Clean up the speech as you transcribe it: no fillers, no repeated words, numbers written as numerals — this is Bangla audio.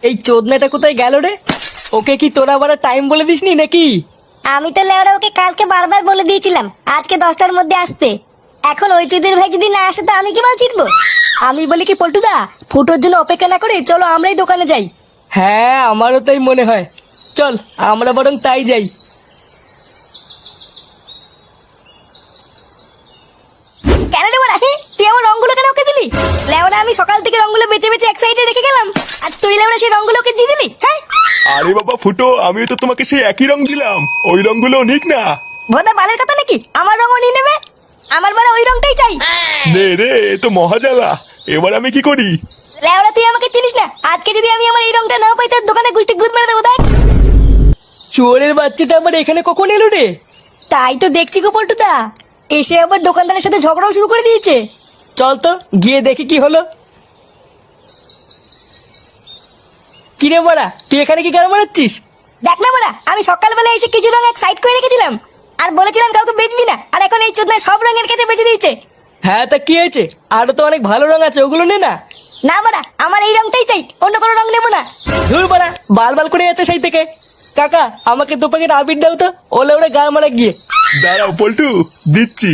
এই চোদনাটা কোথায় গেল রে? ওকে কি তোরা আবার টাইম বলে দিসনি নাকি? আমি তো লেওরা ওকে কালকে বারবার বলে দিয়েছিলাম আজকে 10টার মধ্যে আসতে। এখন ওই চুদির ভাই যদি না আসে তো আমি কি মাল ছিটবো? আমি বলি কি পল্টুদা, ফুটোর জন্য অপেক্ষা না করে চলো আমরাই দোকানে যাই। হ্যাঁ, আমারও তাই মনে হয়। চল আমরা বরং তাই যাই। কেন রে বড়া, তুই আমার রঙগুলো কেন ওকে দিলি? লেওরা আমি সকাল থেকে রঙগুলো বেঁচে বেঁচে এক সাইডে রেখে গেলাম, আর তুই লেওরা সেই রঙগুলো ওকে দিয়ে দিলি? হ্যাঁ আরে বাবা ফুটো, আমিও তো তোমাকে সেই একই রং দিলাম, ওই রংগুলো নিক না। ভোদা বালের কথা নাকি আমার রঙও নিয়ে নেবে? আমার বড় ওই রঙটাই চাই। নে রে, এ তো মহাজালা। এবার আমি কি করি? লেওরা তুই আমাকে চিনিস না, আজকে যদি আমি আমার এই রঙটা না পাই তোর দোকানে গুষ্টি গুদ মেরে দেবো। দেখ চোরের বাচ্চাটা আবার এখানে কখন এলো রে? তাই তো দেখছি গো পল্টুদা, এসে আবার দোকানদারের সাথে ঝগড়াও শুরু করে দিয়েছে। চল তো গিয়ে দেখি কি হলো। কিরে বড়া, তুই এখানে কি গান মারাচ্ছিস? দেখ না বড়া, আমি সকালবেলা এসে কিছু রং এক সাইড করে রেখেছিলাম আর বলেছিলাম কাউকে বেচবি না, আর এখন এই চোদনা সব রঙের কাছে বেচে দিয়েছে। হ্যাঁ, তা কি হয়েছে? আরো তো অনেক ভালো রং আছে, ওগুলো নে না। না বড়া, আমার এই রংটাই চাই, অন্য কোনো রং নেবো না। ধুর বড়া, বাল বাল করে যাচ্ছে সেই থেকে। কাকা, আমাকে 2 প্যাকেট আবির দাও তো, ওলে ওরে গান মারা গিয়ে। দাঁড়াও পল্টু, দিচ্ছি।